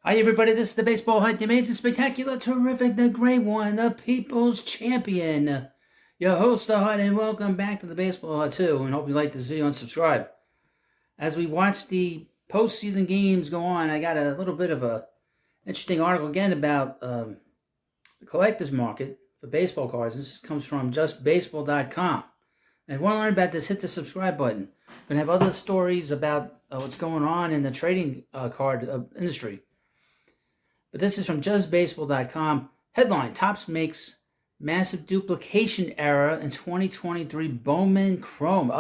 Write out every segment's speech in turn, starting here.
Hi everybody, this is the Baseball Hunt, the amazing, spectacular, terrific, the great one, the people's champion, your host, the Hunt, and welcome back to the Baseball Hunt too, and hope you like this video and subscribe. As we watch the postseason games go on, I got a little bit of a interesting article again about the collector's market for baseball cards. This comes from justbaseball.com. And if you want to learn about this, hit the subscribe button. We're going to have other stories about what's going on in the trading card industry. But this is from justbaseball.com. Headline, Topps makes massive duplication error in 2023 Bowman Chrome.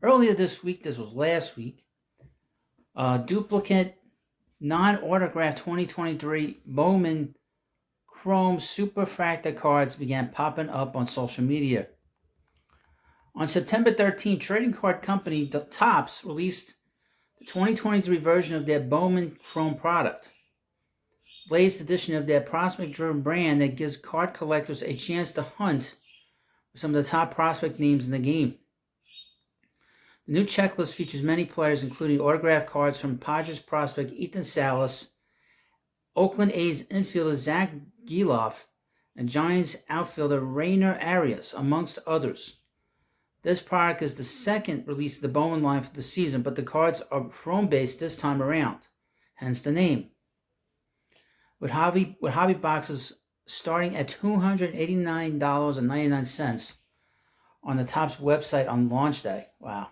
Earlier this week, this was last week, duplicate non-autographed 2023 Bowman Chrome Superfractor cards began popping up on social media. On September 13, trading card company Topps released the 2023 version of their Bowman Chrome product. Latest edition of their prospect-driven brand that gives card collectors a chance to hunt for some of the top prospect names in the game. The new checklist features many players, including autographed cards from Padres prospect Ethan Salas, Oakland A's infielder Zach Gelof, and Giants outfielder Rainer Arias, amongst others. This product is the second release of the Bowman line for the season, but the cards are chrome-based this time around, hence the name. With hobby boxes starting at $289.99 on the Topps website on launch day. Wow.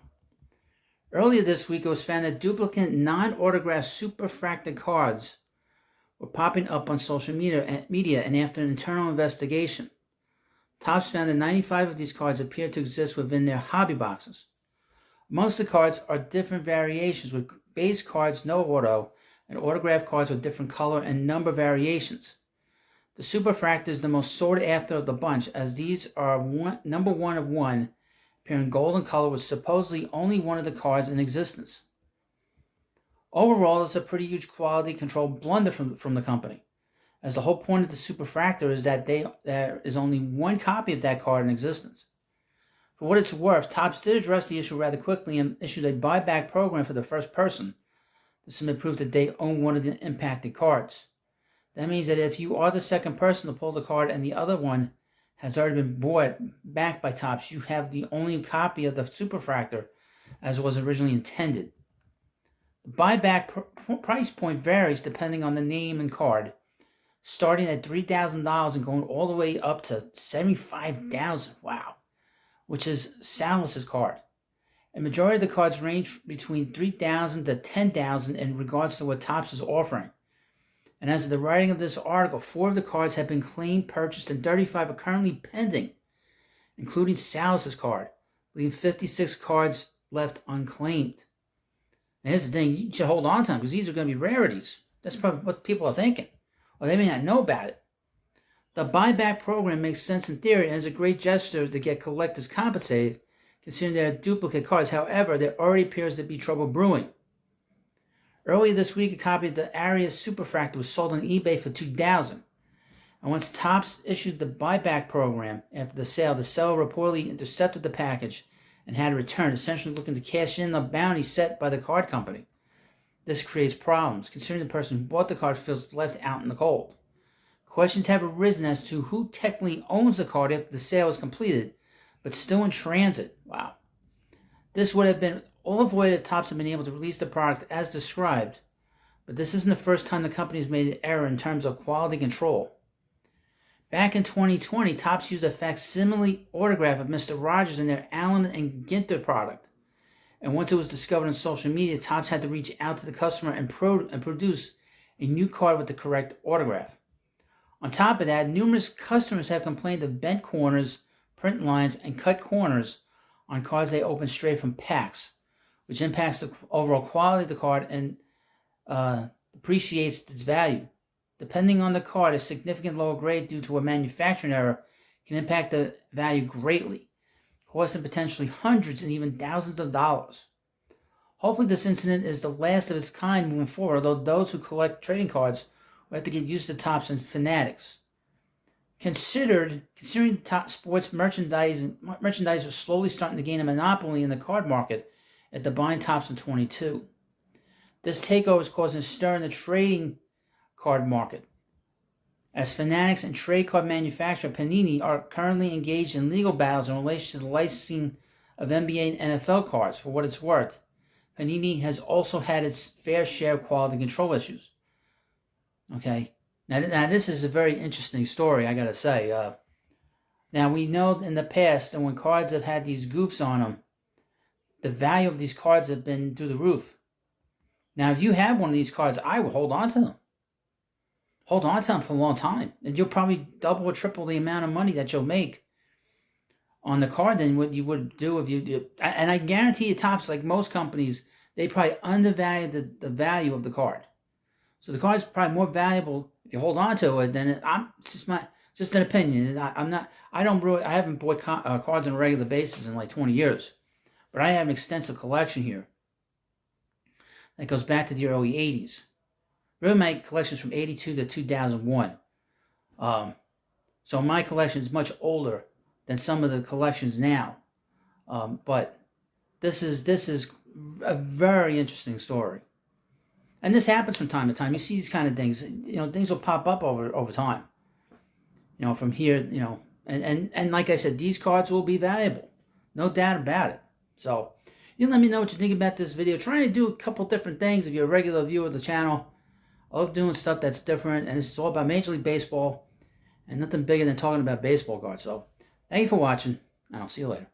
Earlier this week, it was found that duplicate non-autographed superfractor cards were popping up on social media, and after an internal investigation, Topps found that 95 of these cards appear to exist within their hobby boxes. Amongst the cards are different variations, with base cards no auto, and autographed cards with different color and number variations. The Superfractor is the most sought after of the bunch, as these are number one of one, appearing gold in color with supposedly only one of the cards in existence. Overall, it's a pretty huge quality control blunder from the company, as the whole point of the Superfractor is that there is only one copy of that card in existence. For what it's worth, Topps did address the issue rather quickly and issued a buyback program for the first person to submit proof that they own one of the impacted cards. That means that if you are the second person to pull the card and the other one has already been bought back by Topps, you have the only copy of the Superfractor as was originally intended. The buyback price point varies depending on the name and card, starting at $3,000 and going all the way up to $75,000. Wow, which is Salas's card. A majority of the cards range between $3,000 to $10,000 in regards to what Topps is offering. And as of the writing of this article, 4 of the cards have been claimed, purchased, and 35 are currently pending, including Salas's card, leaving 56 cards left unclaimed. And here's the thing, you should hold on to them because these are going to be rarities. That's probably what people are thinking. Or they may not know about it. The buyback program makes sense in theory and is a great gesture to get collectors compensated, considering they are duplicate cards. However, there already appears to be trouble brewing. Earlier this week, a copy of the Arias Superfractor was sold on eBay for $2,000. And once Topps issued the buyback program after the seller reportedly intercepted the package and had it returned, essentially looking to cash in the bounty set by the card company. This creates problems, considering the person who bought the card feels left out in the cold. Questions have arisen as to who technically owns the card after the sale is completed, but still in transit. Wow. This would have been all avoided if Topps had been able to release the product as described, but this isn't the first time the company has made an error in terms of quality control. Back in 2020, Topps used a facsimile autograph of Mr. Rogers in their Allen and Ginter product, and once it was discovered on social media, Topps had to reach out to the customer and produce a new card with the correct autograph. On top of that, numerous customers have complained of bent corners, print lines, and cut corners on cards they open straight from packs, which impacts the overall quality of the card and depreciates its value. Depending on the card, a significant lower grade due to a manufacturing error can impact the value greatly, costing potentially hundreds and even thousands of dollars. Hopefully this incident is the last of its kind moving forward, although those who collect trading cards will have to get used to Topps and fanatics. Considering top sports merchandisers slowly starting to gain a monopoly in the card market at the buying Topps in 22. This takeover is causing a stir in the trading card market, as Fanatics and trade card manufacturer Panini are currently engaged in legal battles in relation to the licensing of NBA and NFL cards. For what it's worth, Panini has also had its fair share of quality control issues. Okay, now this is a very interesting story, I gotta say. Now we know in the past that when cards have had these goofs on them, the value of these cards have been through the roof. Now, if you have one of these cards, I would hold on to them. Hold on to them for a long time, and you'll probably double or triple the amount of money that you'll make on the card than what you would do if you did. And I guarantee you, Topps, like most companies, they probably undervalue the value of the card. So the card's probably more valuable if you hold on to it than it's just an opinion. I haven't bought cards on a regular basis in like 20 years, but I have an extensive collection here that goes back to the early 80s. Really, my collection is from 82 to 2001. So my collection is much older than some of the collections now. But this is a very interesting story. And this happens from time to time. You see these kind of things. Things will pop up over time. From here, and like I said, these cards will be valuable. No doubt about it. So, you let me know what you think about this video. Trying to do a couple different things if you're a regular viewer of the channel. I love doing stuff that's different, and this is all about Major League Baseball, and nothing bigger than talking about baseball cards. So, thank you for watching, and I'll see you later.